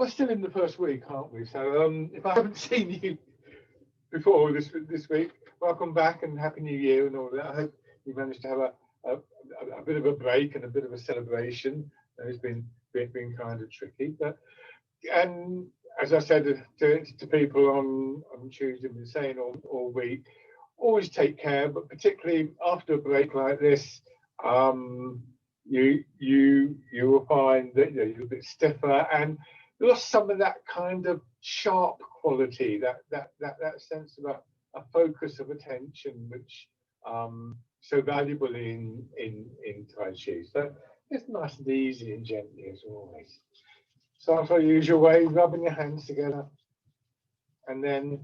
we're still in the first week, aren't we? So if I haven't seen you before this week, welcome back and Happy New Year and all that. I hope you managed to have a bit of a break and a bit of a celebration. It's been kind of tricky, but and as I said to people on Tuesday, I've been saying all week, always take care, but particularly after a break like this, you will find that you're a bit stiffer and lost some of that kind of sharp quality, that sense of a focus of attention, which so valuable in Tai Chi. So it's nice and easy and gently as always. Start our usual way, rubbing your hands together, and then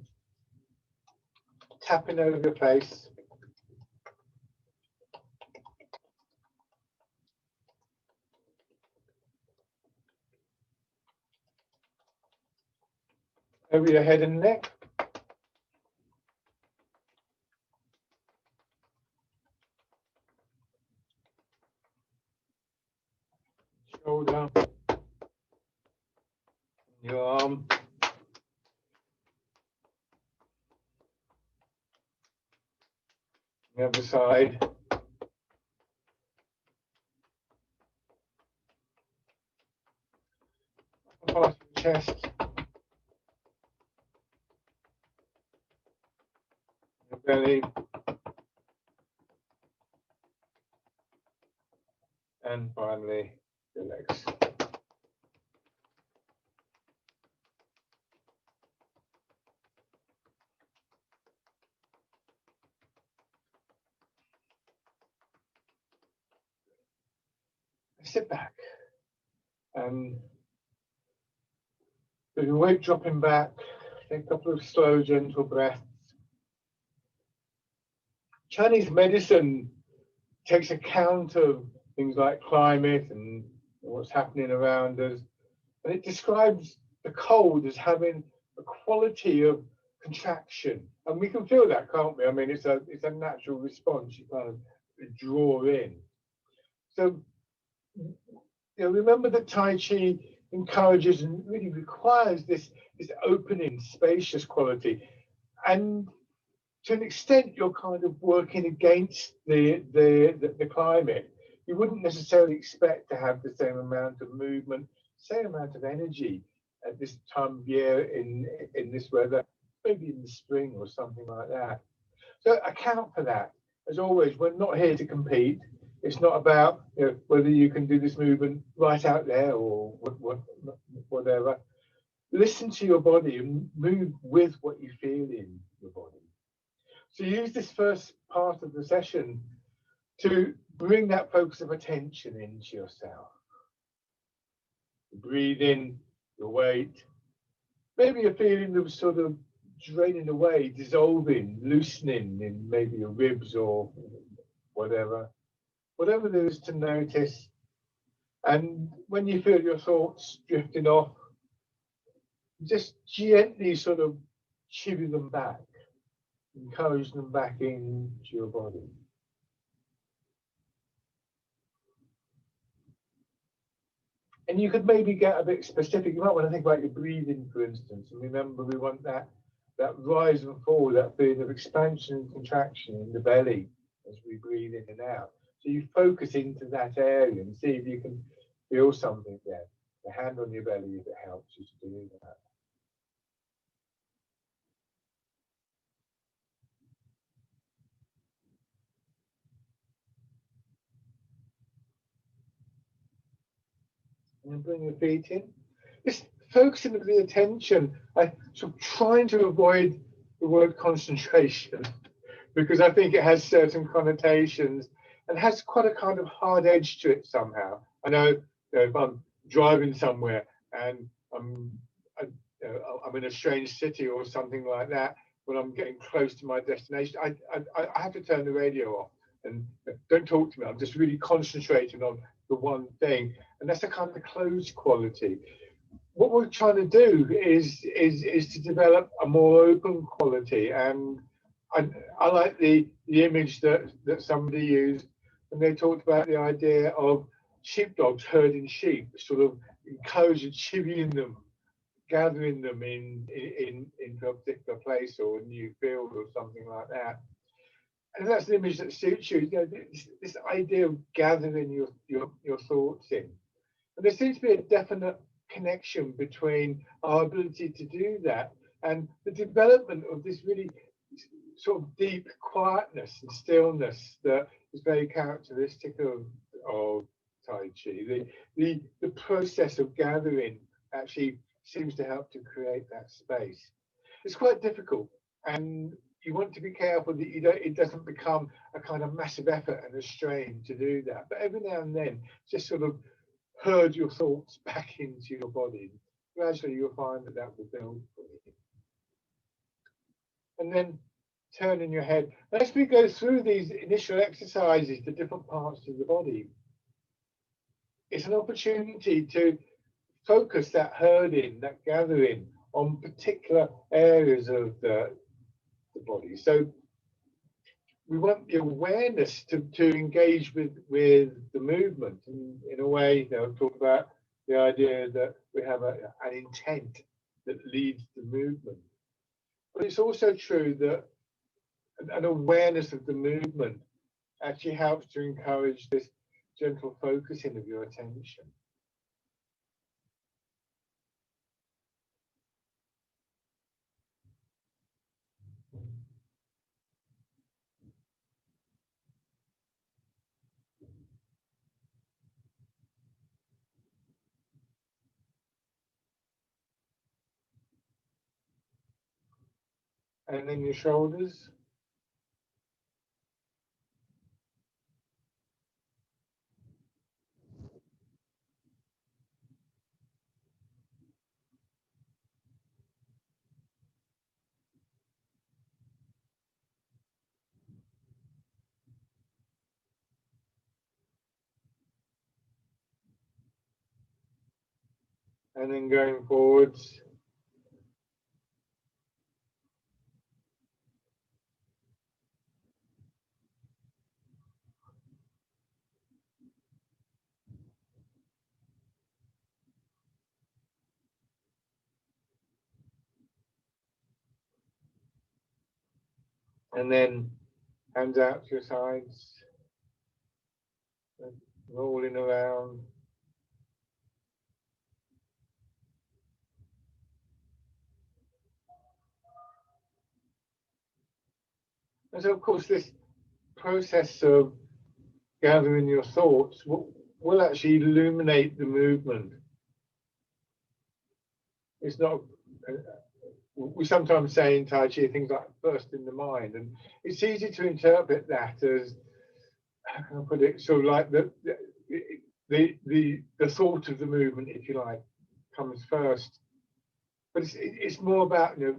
tapping over your face. Over your head and neck. Shoulder. Your arm. The other side. Part of the chest. Your belly. And finally, your legs. Sit back. With your weight dropping back, take a couple of slow, gentle breaths. Chinese medicine takes account of things like climate and what's happening around us, and it describes the cold as having a quality of contraction, and we can feel that, can't we? I mean, it's a natural response you kind of draw in. So, remember that Tai Chi encourages and really requires this opening, spacious quality, and to an extent, you're kind of working against the climate. You wouldn't necessarily expect to have the same amount of movement, same amount of energy at this time of year in this weather, maybe in the spring or something like that. So account for that. As always, we're not here to compete. It's not about whether you can do this movement right out there or whatever. Listen to your body and move with what you feel in your body. So use this first part of the session to bring that focus of attention into yourself. Breathe in your weight. Maybe you're feeling them sort of draining away, dissolving, loosening in maybe your ribs or whatever. Whatever there is to notice. And when you feel your thoughts drifting off, just gently sort of chivvy them back. Encourage them back into your body. And you could maybe get a bit specific. You might want to think about your breathing, for instance. And remember, we want that rise and fall, that feeling of expansion and contraction in the belly as we breathe in and out. So you focus into that area and see if you can feel something there. The hand on your belly if it helps you to do that. And bring your feet in. Just focusing the attention. I'm sort of trying to avoid the word concentration because I think it has certain connotations and has quite a kind of hard edge to it somehow. I know, if I'm driving somewhere and I'm in a strange city or something like that, when I'm getting close to my destination, I have to turn the radio off and don't talk to me. I'm just really concentrating on the one thing, and that's a kind of closed quality. What we're trying to do is to develop a more open quality, and I like the image that somebody used when they talked about the idea of sheepdogs herding sheep, sort of encouraging chivvying them gathering them into a particular place or a new field or something like that. And that's an image that suits you. You know, this idea of gathering your thoughts in. And there seems to be a definite connection between our ability to do that and the development of this really sort of deep quietness and stillness that is very characteristic of Tai Chi. The process of gathering actually seems to help to create that space. It's quite difficult, and you want to be careful that it doesn't become a kind of massive effort and a strain to do that. But every now and then, just sort of herd your thoughts back into your body. Gradually, you'll find that that will build for you. And then turning your head. As we go through these initial exercises, the different parts of the body, it's an opportunity to focus that herding, that gathering on particular areas of the body. So we want the awareness to engage with the movement in a way. You know, talk about the idea that we have an intent that leads the movement. But it's also true that an awareness of the movement actually helps to encourage this gentle focusing of your attention. And then your shoulders. And then going forwards. And then hands out to your sides, rolling around. And so, of course, this process of gathering your thoughts will actually illuminate the movement. It's not, we sometimes say in Tai Chi things like first in the mind, and it's easy to interpret that as, how can I put it, sort of like the thought of the movement, if you like, comes first. But it's more about, you know,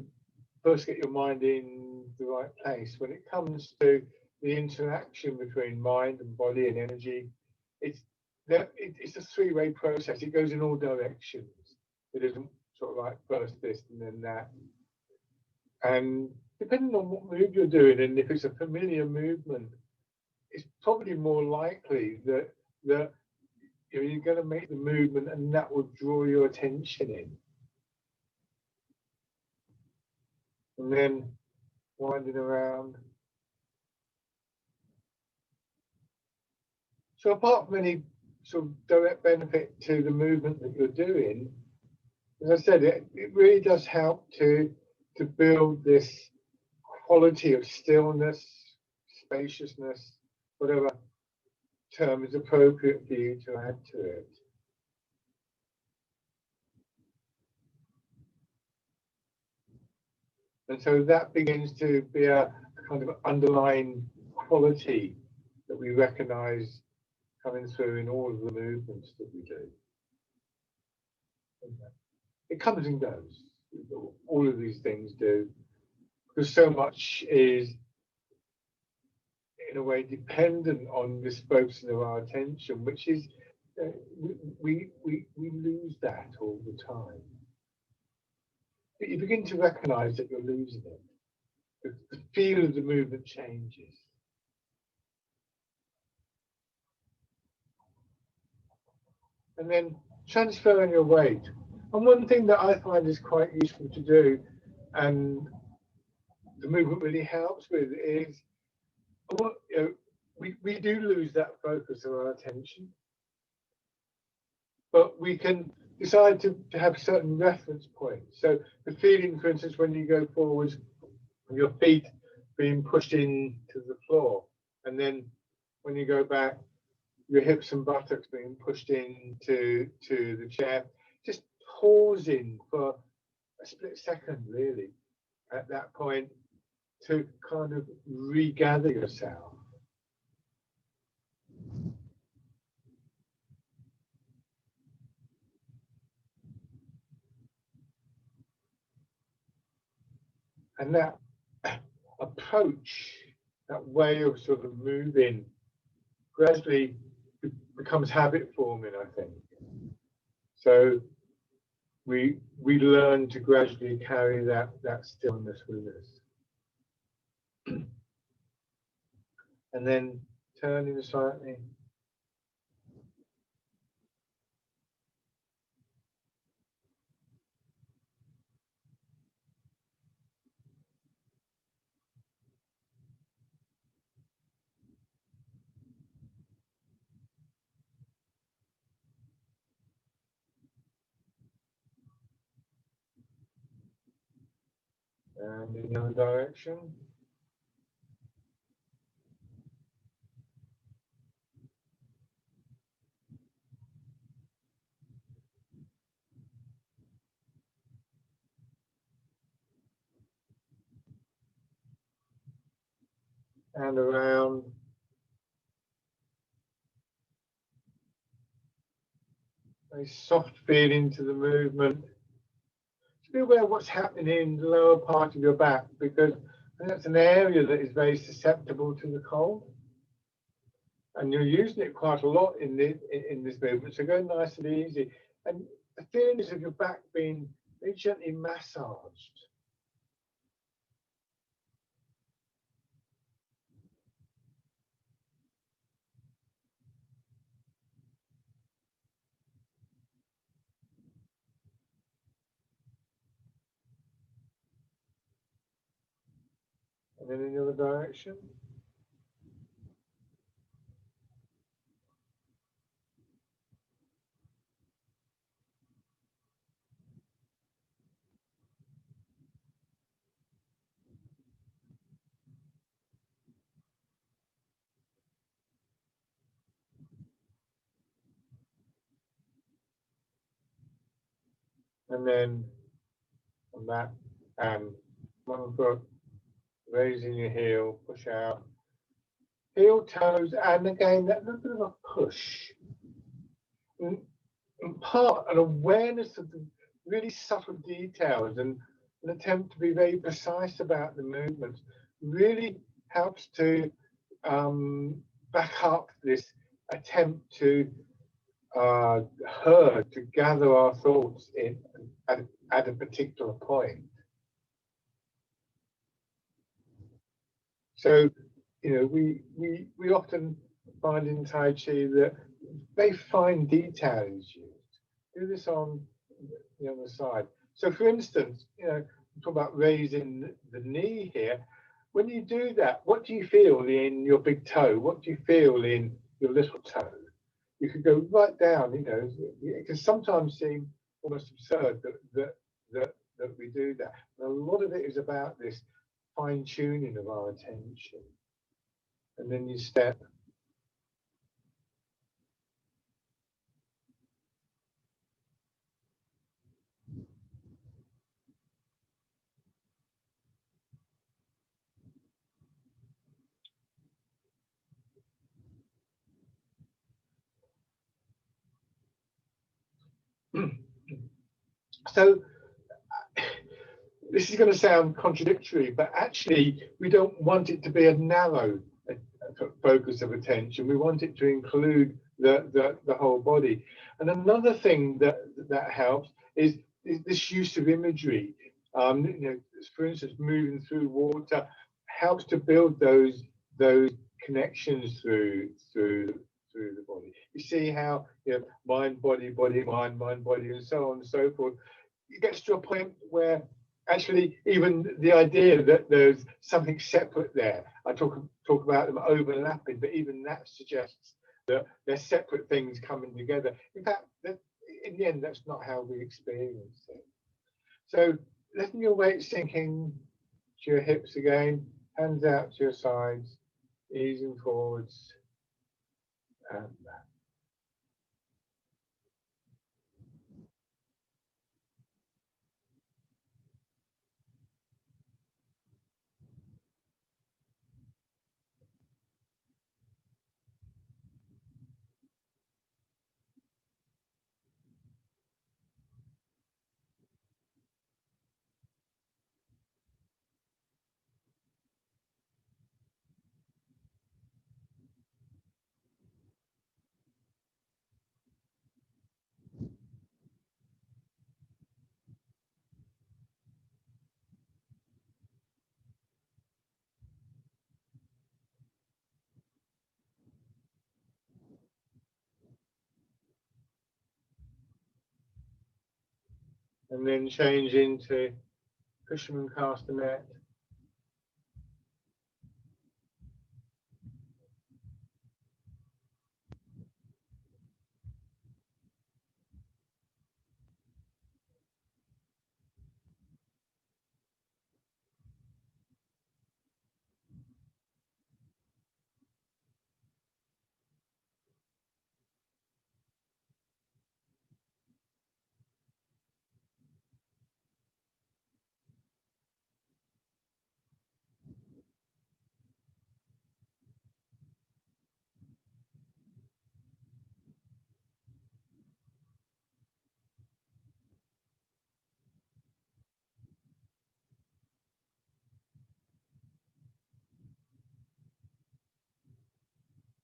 first get your mind in the right place. When it comes to the interaction between mind and body and energy, it's a three-way process. It goes in all directions. It isn't sort of like first this and then that. And depending on what move you're doing, and if it's a familiar movement, it's probably more likely that you're going to make the movement and that will draw your attention in. And then winding around. So apart from any sort of direct benefit to the movement that you're doing, as I said, it really does help to build this quality of stillness, spaciousness, whatever term is appropriate for you to add to it. And so that begins to be a kind of underlying quality that we recognize coming through in all of the movements that we do. It comes and goes. All of these things do, because so much is, in a way, dependent on this focusing of our attention, which is we lose that all the time. But you begin to recognize that you're losing it. The feel of the movement changes. And then transferring your weight. And one thing that I find is quite useful to do, and the movement really helps with, is we do lose that focus of our attention, but we can decide to have certain reference points. So the feeling, for instance, when you go forwards, your feet being pushed into the floor, and then when you go back, your hips and buttocks being pushed into the chair, just pausing for a split second, really, at that point, to kind of regather yourself. And that approach, that way of sort of moving, gradually becomes habit forming, I think. So we learn to gradually carry that stillness with us. And then turning slightly. And in the other direction. And around. A soft feeling to the movement. Just be aware of what's happening in the lower part of your back, because that's an area that is very susceptible to the cold. And you're using it quite a lot in this movement. So go nice and easy. And the feeling is of your back being very gently massaged. And then in the other direction. And then on that, and one foot, raising your heel, push out. Heel, toes, and again, that little bit of a push. Impart an awareness of the really subtle details, and an attempt to be very precise about the movements really helps to back up this attempt to herd, to gather our thoughts in at a particular point. So, we often find in Tai Chi that very fine detail is used. Do this on the other side. So, for instance, talk about raising the knee here. When you do that, what do you feel in your big toe? What do you feel in your little toe? You could go right down. It can sometimes seem almost absurd that we do that. And a lot of it is about this fine tuning of our attention. And then you step. So this is going to sound contradictory, but actually we don't want it to be a narrow focus of attention. We want it to include the whole body. And another thing that helps is this use of imagery. For instance, moving through water helps to build those connections through through the body. You see how, you know, mind, body, body, mind, body, and so on and so forth. It gets to a point where actually even the idea that there's something separate there, I talk about them overlapping, but even that suggests that they're separate things coming together. In fact, in the end, that's not how we experience it. So letting your weight sinking to your hips again, hands out to your sides, easing forwards and back. And then change into fisherman castanet.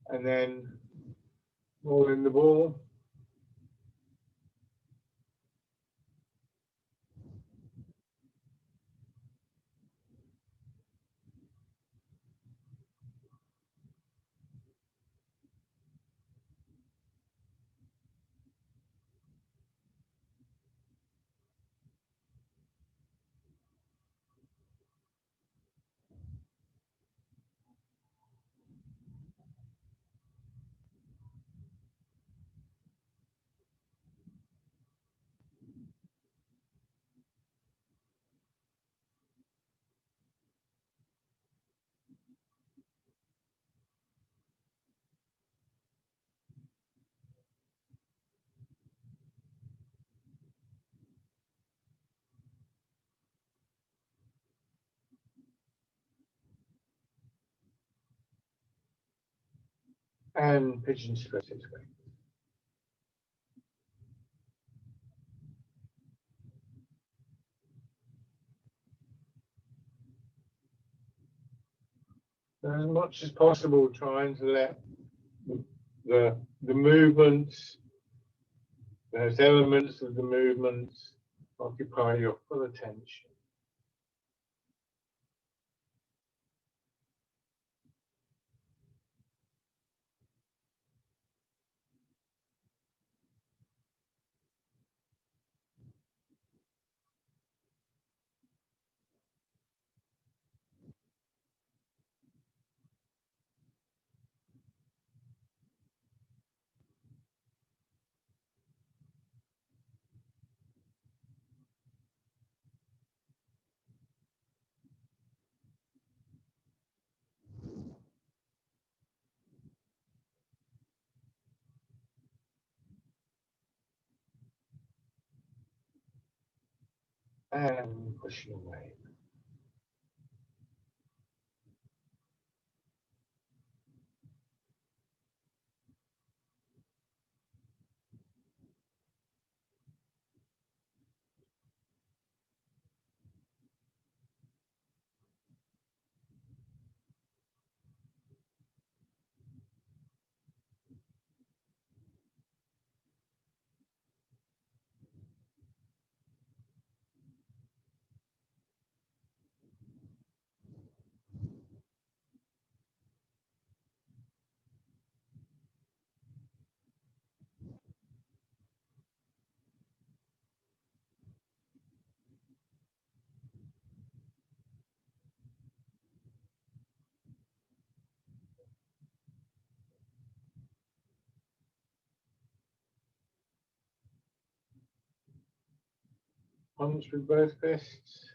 And then all in the ball. And pigeon straight its way. So as much as possible, trying to let the movements, those elements of the movements, occupy your full attention. And pushing away. Punch with both fists.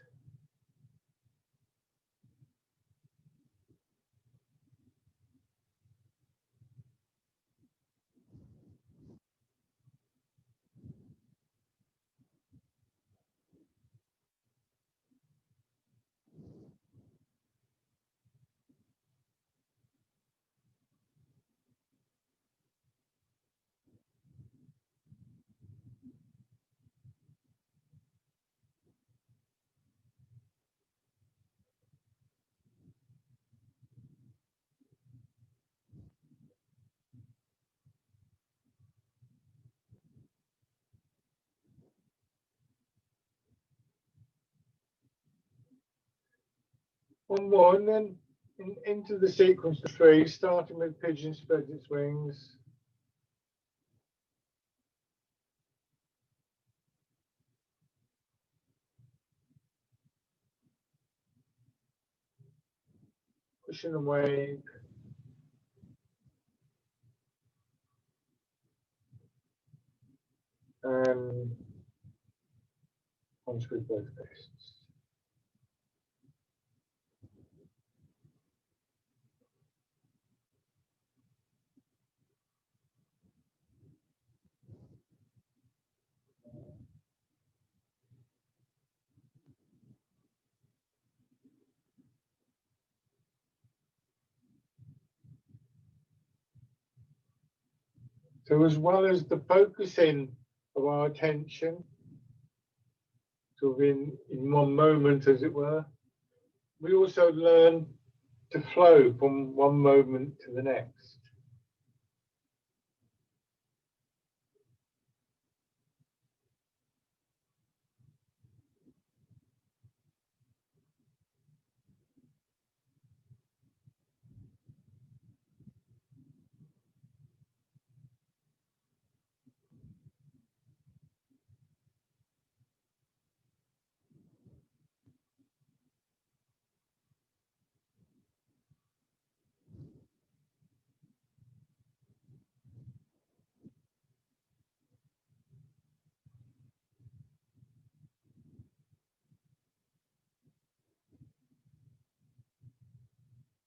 One more, and then into the sequence of three, starting with pigeon spreads its wings. Pushing away. And punch with both fists. So as well as the focusing of our attention, sort of in one moment, as it were, we also learn to flow from one moment to the next.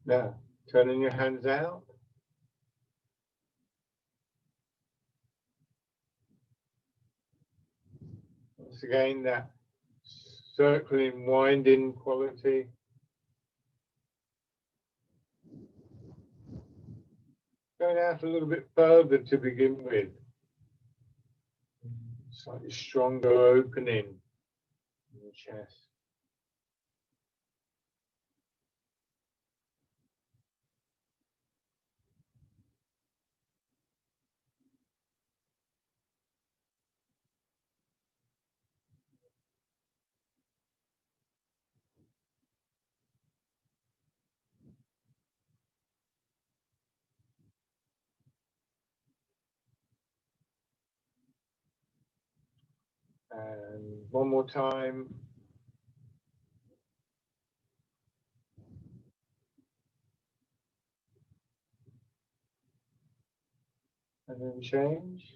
Now, turning your hands out. Once again, that circling, winding quality. Going out a little bit further to begin with. Slightly stronger opening in the chest. And one more time. And then change.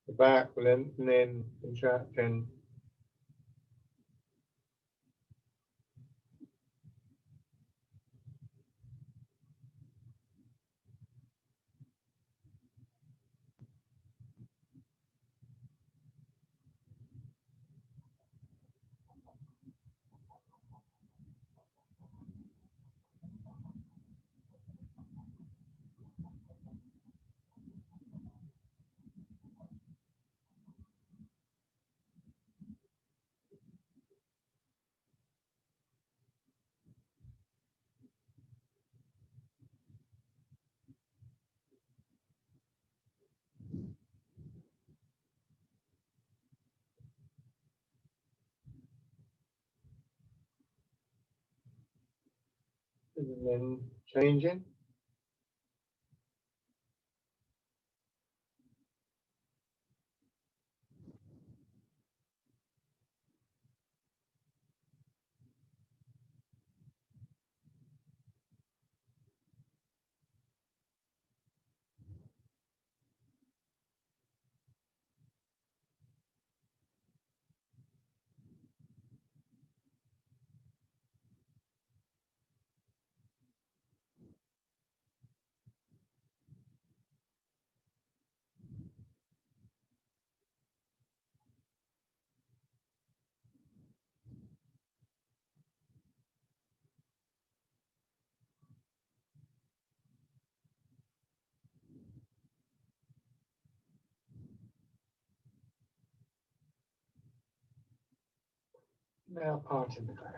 The back lengthening, contracting. And then changing. Now parting the clouds.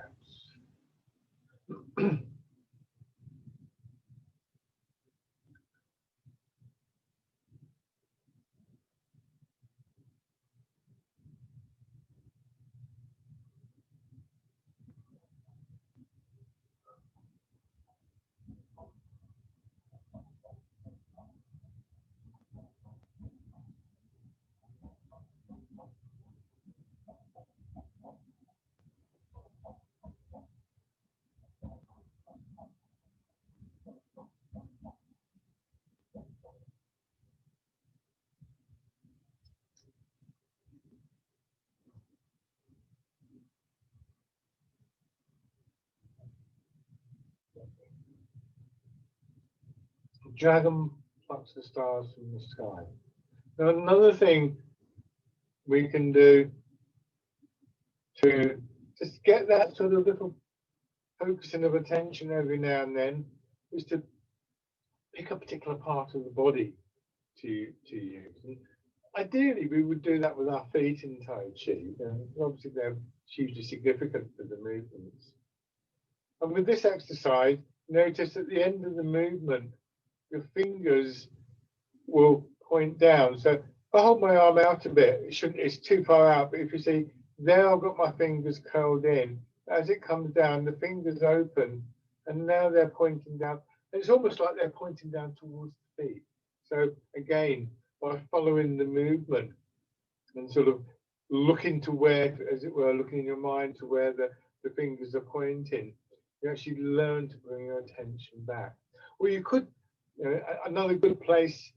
Dragon plucks the stars from the sky. Now, another thing we can do to just get that sort of little focusing of attention every now and then is to pick a particular part of the body to use. And ideally, we would do that with our feet in Tai Chi. Obviously, they're hugely significant for the movements. And with this exercise, notice at the end of the movement, your fingers will point down. So if I hold my arm out a bit, it's too far out, but if you see, there I've got my fingers curled in. As it comes down, the fingers open, and now they're pointing down. And it's almost like they're pointing down towards the feet. So again, by following the movement and sort of looking to where, as it were, looking in your mind to where the fingers are pointing, you actually learn to bring your attention back. Or you could, another good place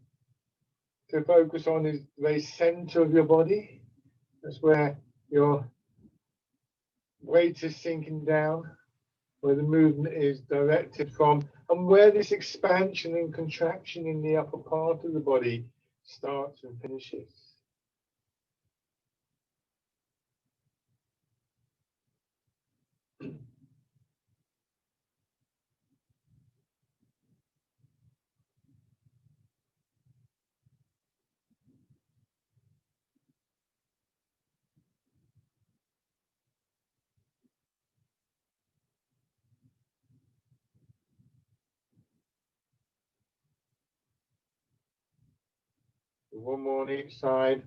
to focus on is the very center of your body. That's where your weight is sinking down, where the movement is directed from, and where this expansion and contraction in the upper part of the body starts and finishes. One more on each side.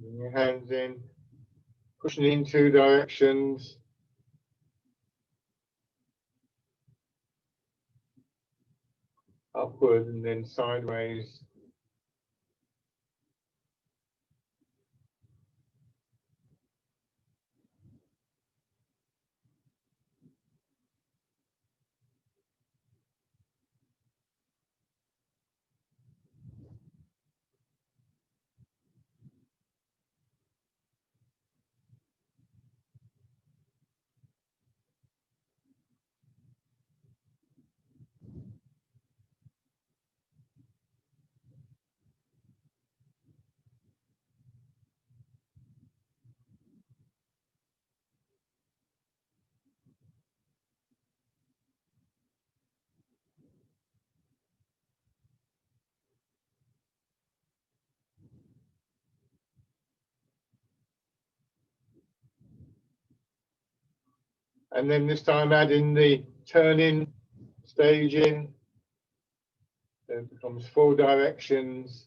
Bring your hands in, pushing in two directions. Upward and then sideways. And then this time add in the turning, staging. So it becomes 4 directions.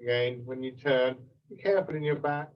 Again, when you turn, be careful in your back.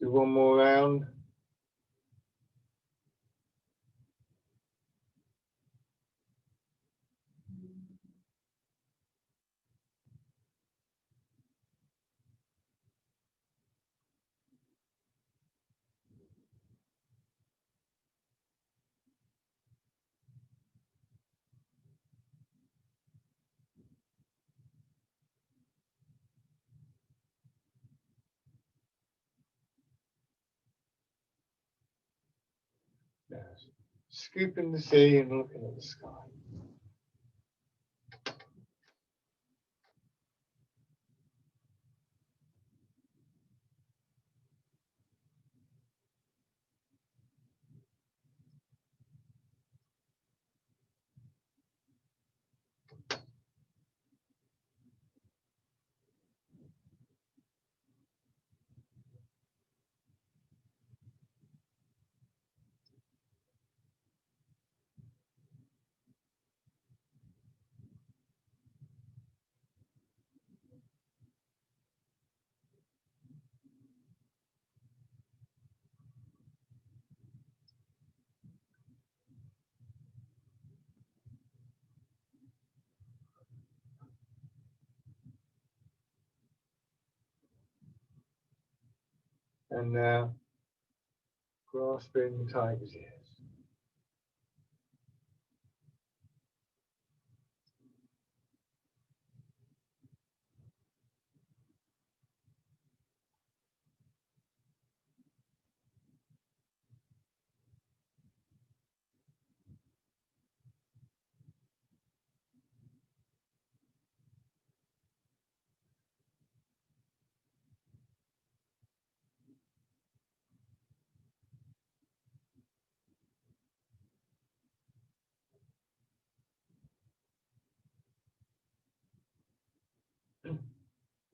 Do one more round. Yes. Scooping the sea and looking at the sky. And now grasping the tiger's ears.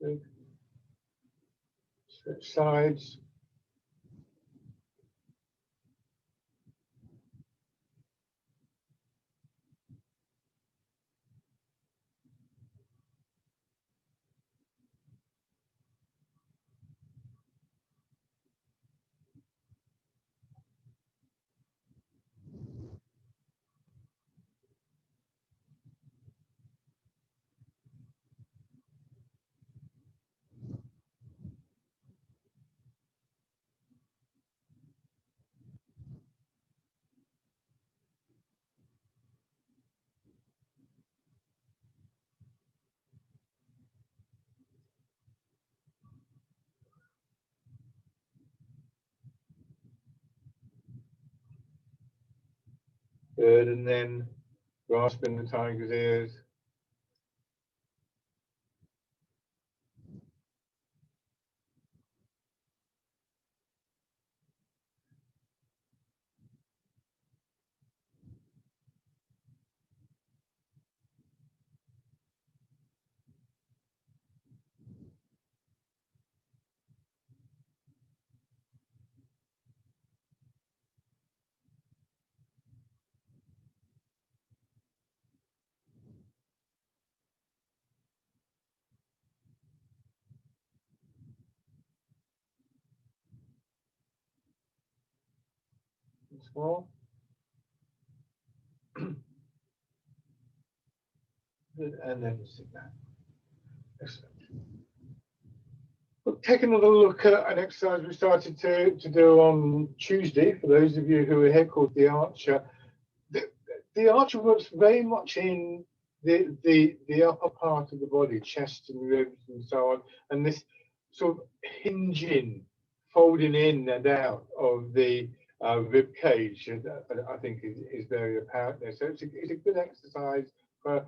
Good. Switch sides. Good. And then grasping the tiger's ears. Small. Good. And then sit down. Excellent. Well, take another look at an exercise we started to do on Tuesday. For those of you who are here, called the Archer. The Archer works very much in the upper part of the body, chest and ribs and so on, and this sort of hinging, folding in and out of the rib cage, I think is very apparent there. So it's a good exercise for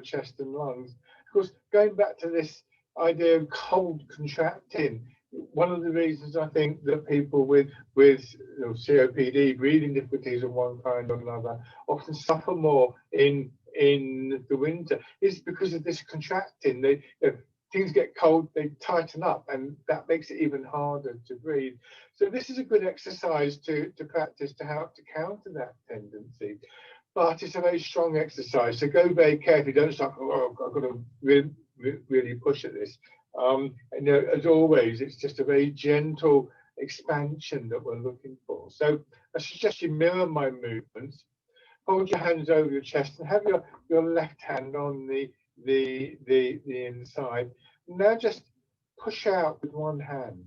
chest and lungs. Of course, going back to this idea of cold contracting, one of the reasons I think that people with COPD, breathing difficulties of one kind or another, often suffer more in the winter is because of this contracting. If things get cold, they tighten up, and that makes it even harder to breathe. So this is a good exercise to practice to help to counter that tendency. But it's a very strong exercise, so go very carefully. Don't start, oh, I've got to really push at this. As always, it's just a very gentle expansion that we're looking for. So I suggest you mirror my movements. Hold your hands over your chest and have your left hand on the inside. Now just push out with one hand.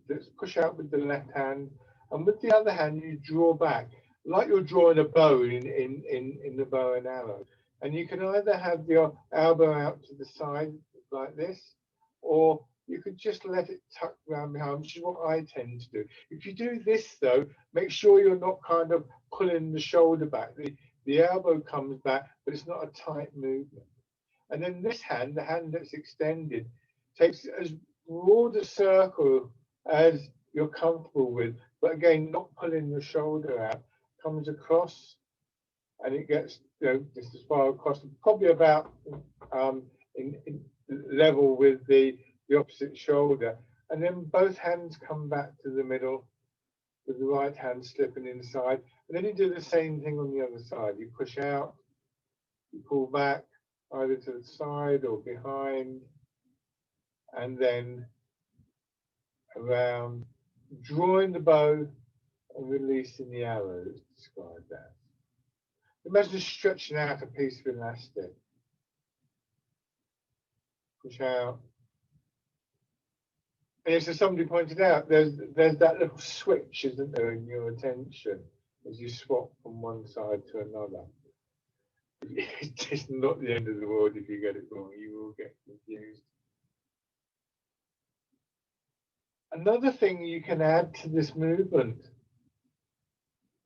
Let's push out with the left hand, and with the other hand you draw back, like you're drawing a bow in the bow and arrow. And you can either have your elbow out to the side like this, or you could just let it tuck around behind, which is what I tend to do. If you do this though, make sure you're not kind of pulling the shoulder back. The elbow comes back, but it's not a tight movement. And then this hand, the hand that's extended, takes as broad a circle as you're comfortable with, but again, not pulling the shoulder out, comes across, and it gets, you know, just as far across, probably about in level with the opposite shoulder, and then both hands come back to the middle with the right hand slipping inside, and then you do the same thing on the other side. You push out, you pull back either to the side or behind, and then around, drawing the bow and releasing the arrow. It's described as. Imagine stretching out a piece of elastic. Push out. And as somebody pointed out, there's that little switch, isn't there, in your attention as you swap from one side to another. It's not the end of the world if you get it wrong. You will get confused. Another thing you can add to this movement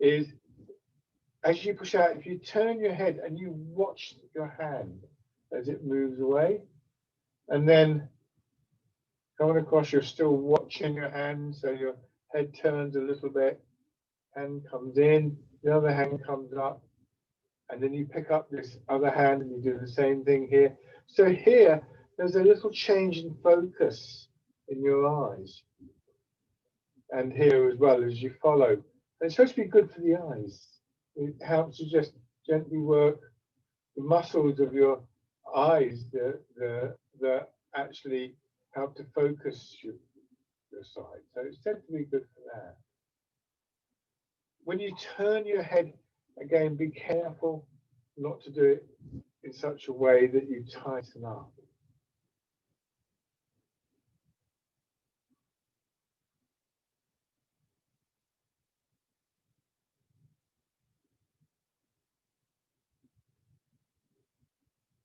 is, as you push out, if you turn your head and you watch your hand as it moves away, and then going across, you're still watching your hand, so your head turns a little bit, hand comes in, the other hand comes up, and then you pick up this other hand and you do the same thing here. So here, there's a little change in focus in your eyes, and here as well as you follow. And it's supposed to be good for the eyes. It helps you just gently work the muscles of your eyes that actually help to focus your sight. So it's said to be good for that. When you turn your head, again, be careful not to do it in such a way that you tighten up.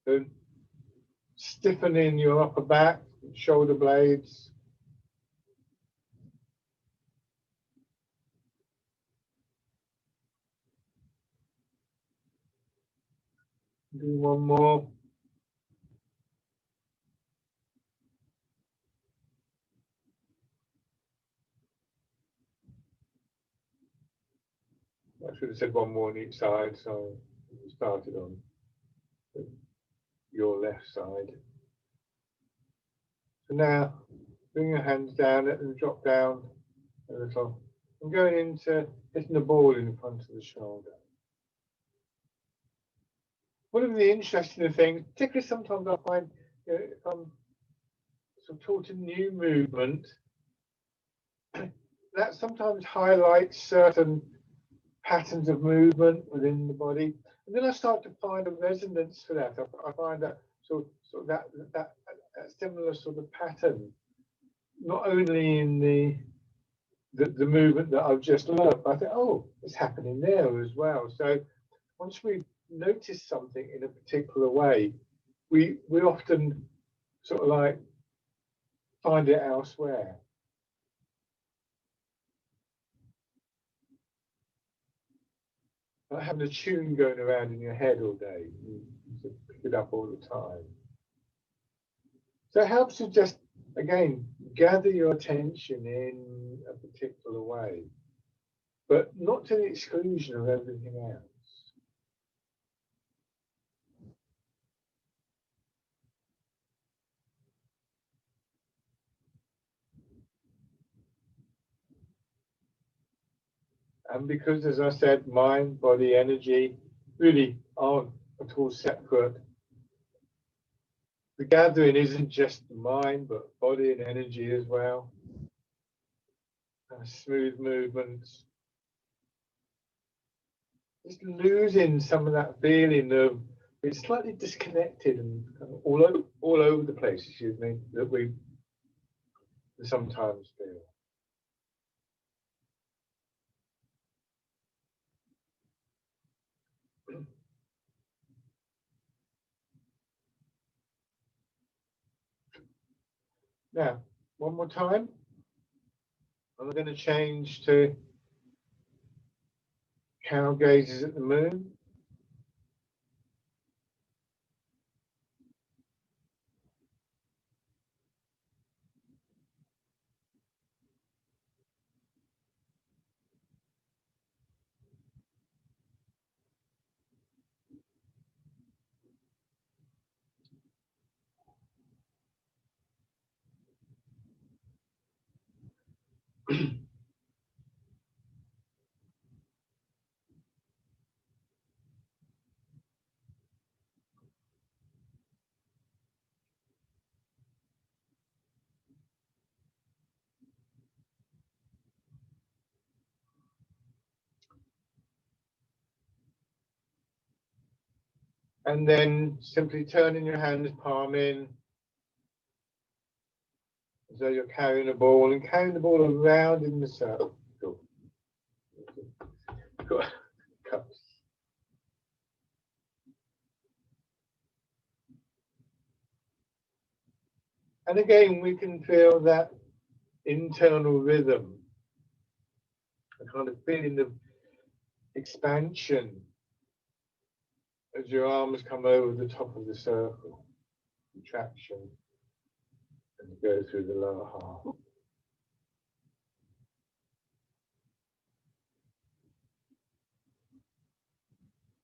Then stiffening your upper back, shoulder blades. Do one more. I should have said one more on each side, so we started on your left side. So now, bring your hands down and drop down a little. I'm going into hitting the ball in front of the shoulder. One of the interesting things, particularly sometimes I find, you know, if I'm sort of taught a new movement, that sometimes highlights certain patterns of movement within the body, and then I start to find a resonance for that. I find that sort of that similar sort of pattern, not only in the movement that I've just learned, but I think, oh, it's happening there as well. So once we notice something in a particular way, we often sort of like find it elsewhere. Like having a tune going around in your head all day, you pick it up all the time. So it helps to just, again, gather your attention in a particular way, but not to the exclusion of everything else. And because, as I said, mind, body, energy really aren't at all separate. The gathering isn't just the mind, but body and energy as well. smooth movements. Just losing some of that feeling of it's slightly disconnected and kind of all over the place, excuse me, that we sometimes feel. Now, one more time. I'm going to change to cow gazes at the moon. And then simply turning your hands palm in as though you're carrying a ball and carrying the ball around in the circle. Cups. And again, we can feel that internal rhythm, a kind of feeling of expansion as your arms come over the top of the circle, contraction, and go through the lower half.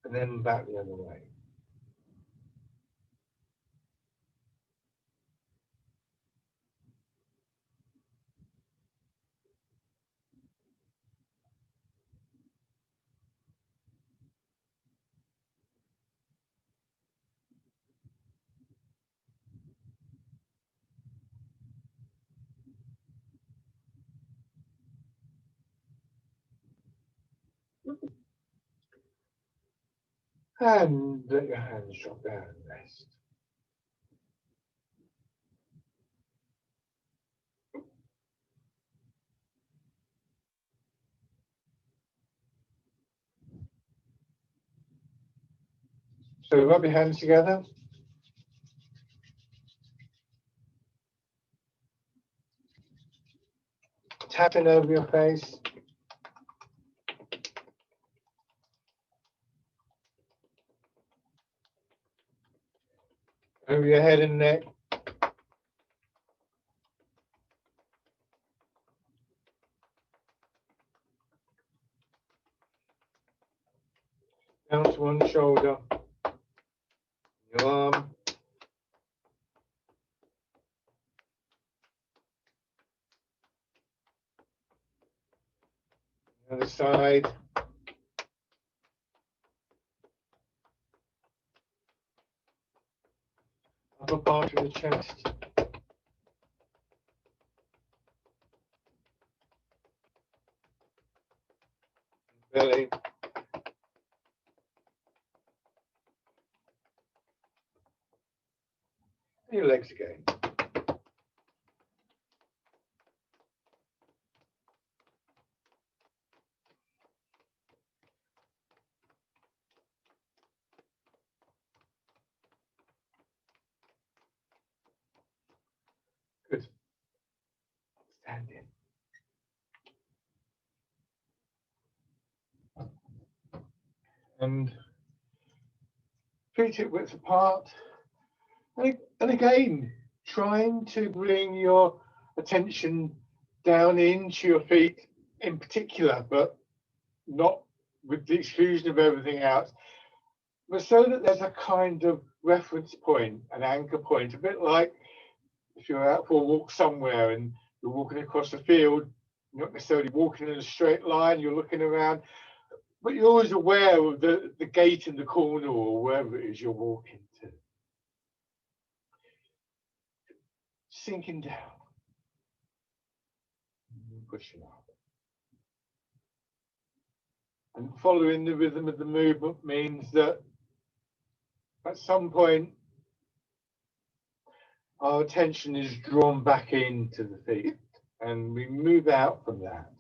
And then back the other way. And let your hands drop down and rest. So rub your hands together. Tapping over your face. Over your head and neck. Down to one shoulder. Your arm. The other side. Upper part of the chest. Belly. And your legs again. Good. Stand in. And feet hip width apart. And again, trying to bring your attention down into your feet in particular, but not with the exclusion of everything else, but so that there's a kind of reference point, an anchor point, a bit like if you're out for a walk somewhere and you're walking across the field, you're not necessarily walking in a straight line, you're looking around, but you're always aware of the gate in the corner or wherever it is you're walking to. Sinking down, pushing up. And following the rhythm of the movement means that at some point our attention is drawn back into the feet and we move out from that.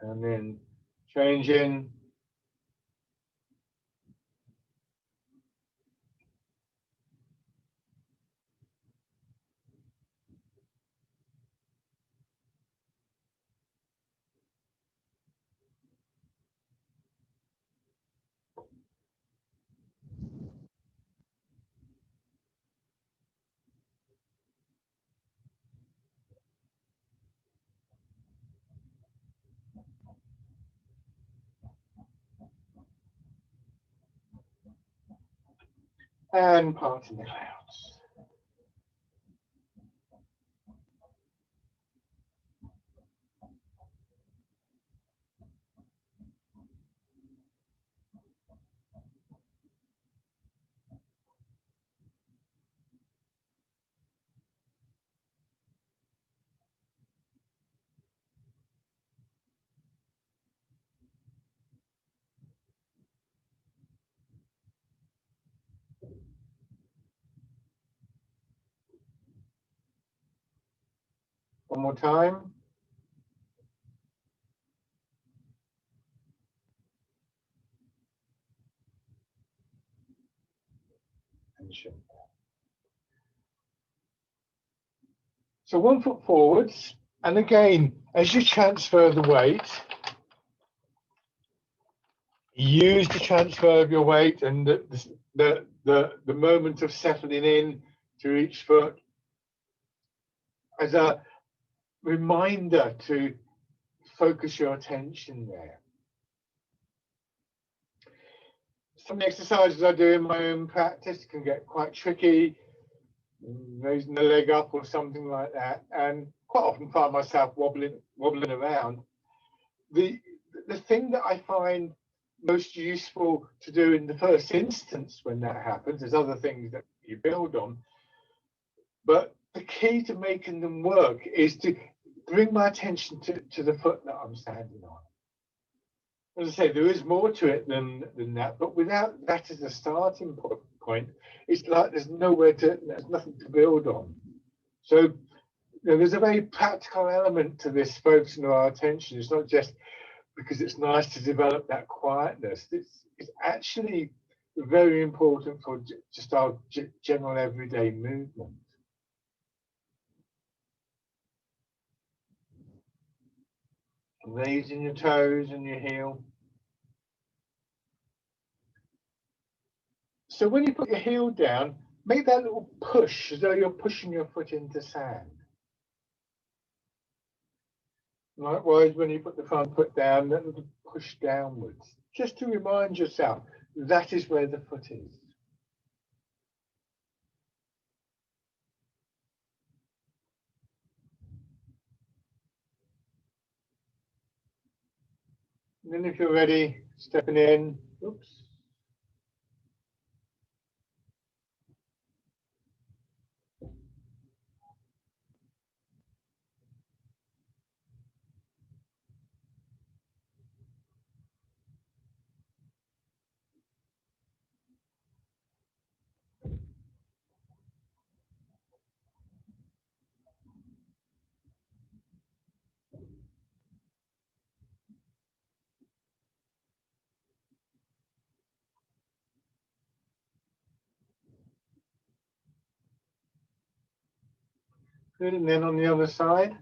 And then changing. And parting the clouds. One more time. Tension. So 1 foot forwards, and again, as you transfer the weight, use the transfer of your weight and the moment of settling in to each foot as a reminder to focus your attention there. Some of the exercises I do in my own practice can get quite tricky, raising the leg up or something like that, and quite often find myself wobbling around. The thing that I find most useful to do in the first instance when that happens, there's other things that you build on, but the key to making them work is to bring my attention to the foot that I'm standing on. As I say, there is more to it than that, but without that as a starting point, it's like there's nothing to build on. So there's a very practical element to this focusing our attention. It's not just because it's nice to develop that quietness. It's actually very important for just our general everyday movement. Raising your toes and your heel. So when you put your heel down, make that little push as though you're pushing your foot into sand. Likewise, when you put the front foot down, that little push downwards, just to remind yourself that is where the foot is. And then if you're ready, stepping in, oops. Good, and then on the other side.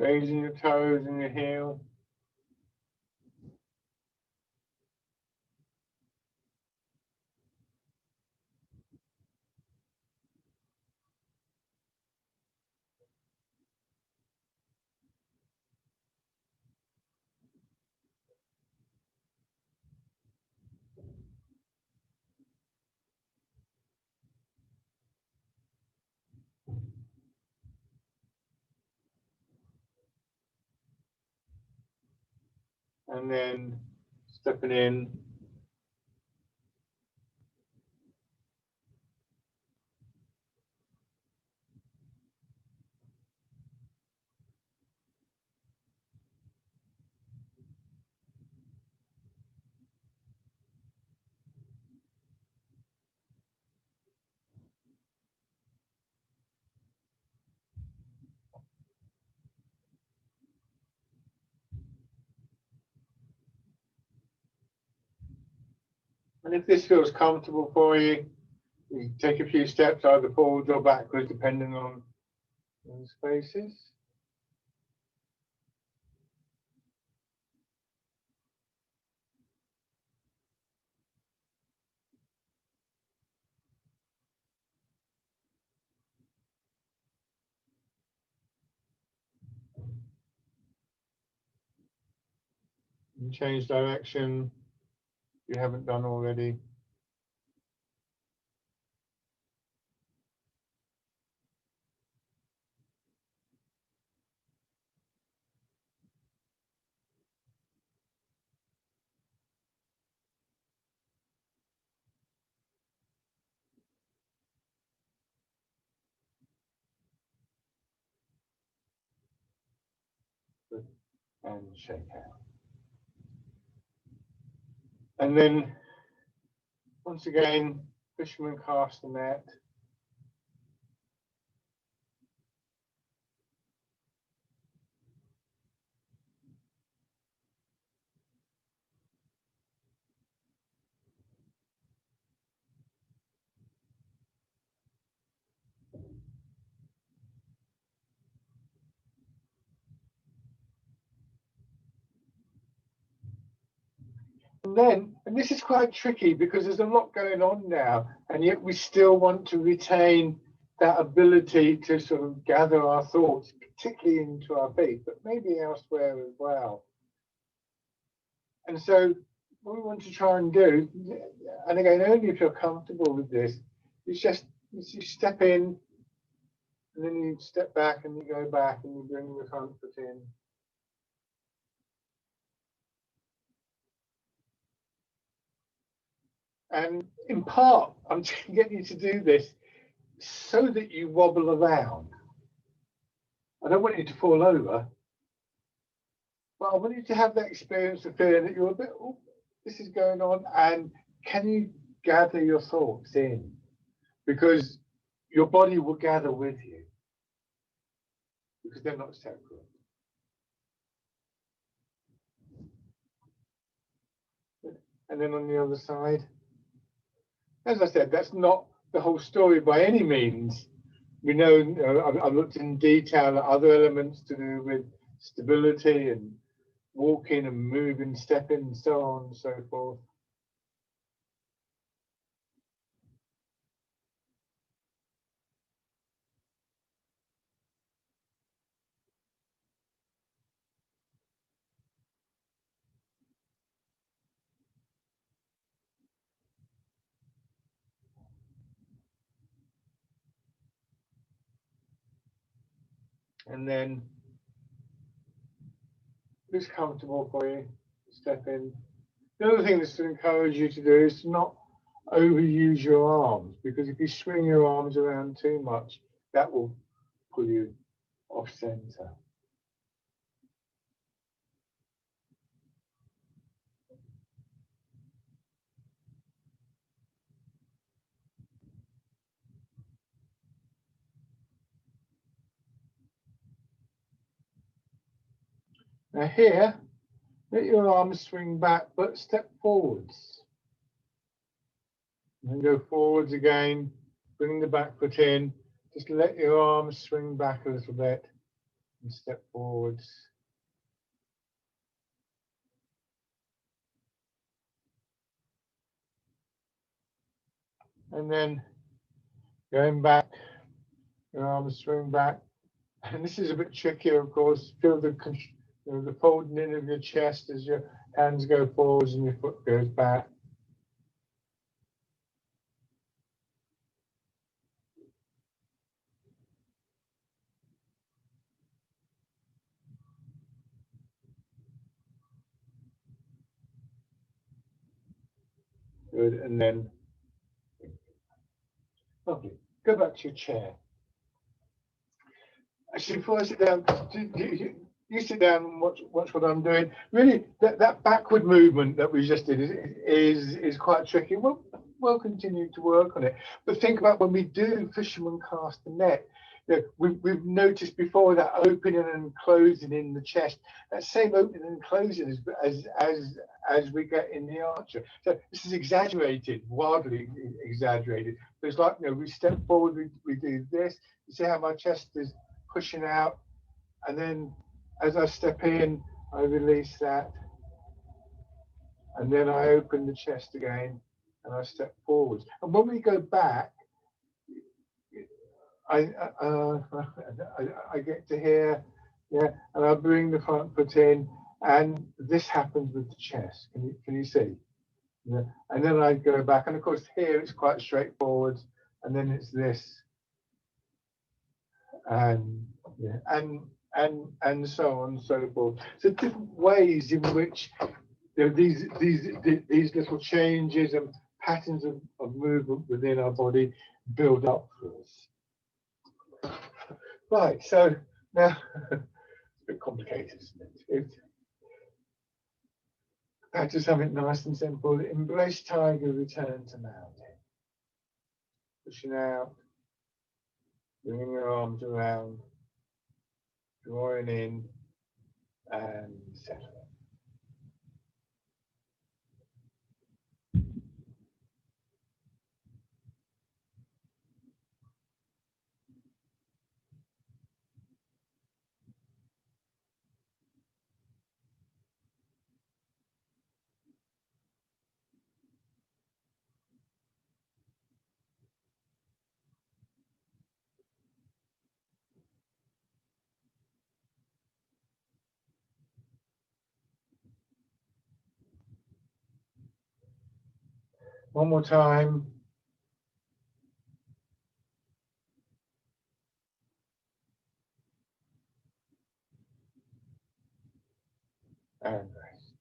Raising your toes and your heel. And then stepping in. And if this feels comfortable for you, you can take a few steps either forwards or backwards, depending on the spaces. And change direction if you haven't done already. And shake out. And then, once again, fisherman cast the net. And this is quite tricky because there's a lot going on now, and yet we still want to retain that ability to sort of gather our thoughts, particularly into our feet, but maybe elsewhere as well. And so what we want to try and do, and again, only if you're comfortable with this, is just you step in, and then you step back, and you go back, and you bring the front foot in. And in part, I'm trying to get you to do this so that you wobble around. I don't want you to fall over, but I want you to have that experience of feeling that you're a bit, oh, this is going on, and can you gather your thoughts in? Because your body will gather with you, because they're not separate. And then on the other side, as I said, that's not the whole story by any means. We know, I've looked in detail at other elements to do with stability and walking and moving, stepping, and so on and so forth. And then, if it's comfortable for you, step in. The other thing that's to encourage you to do is to not overuse your arms, because if you swing your arms around too much, that will pull you off center. Now here, let your arms swing back, but step forwards. And then go forwards again, bring the back foot in. Just let your arms swing back a little bit. and step forwards. And then going back, your arms swing back. And this is a bit trickier, of course. Feel the folding in of your chest as your hands go forwards and your foot goes back. Good, and then lovely. Go back to your chair. Actually, before I sit down, you sit down and watch what I'm doing. Really, that backward movement that we just did is quite tricky. We'll continue to work on it. But think about when we do fisherman cast the net. You know, we've noticed before that opening and closing in the chest. That same opening and closing as we get in the archer. So this is exaggerated, wildly exaggerated. But it's like, you know, we step forward, we do this. You see how my chest is pushing out, and then as I step in, I release that, and then I open the chest again, and I step forwards. And when we go back, I get to here, yeah, and I bring the front foot in, and this happens with the chest. Can you see? Yeah. And then I go back, and of course here it's quite straightforward, and then it's this. And yeah, and so on and so forth. So different ways in which, you know, these little changes and patterns of movement within our body build up for us. Right. So now it's a bit complicated, isn't it? Back to something nice and simple. Embrace tiger, return to mountain. Pushing out. Bringing your arms around, drawing in, and settling. One more time. And rest.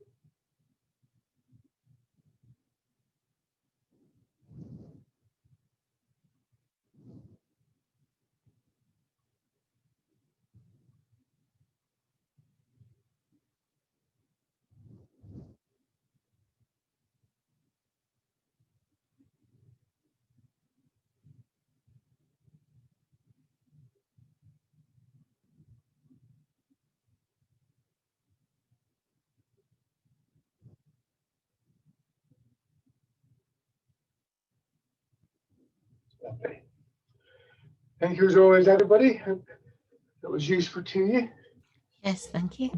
Lovely. Thank you as always, everybody. Hope that was useful to you. Yes, thank you.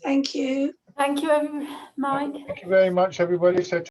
Thank you. Thank you, Mike. Thank you very much, everybody. So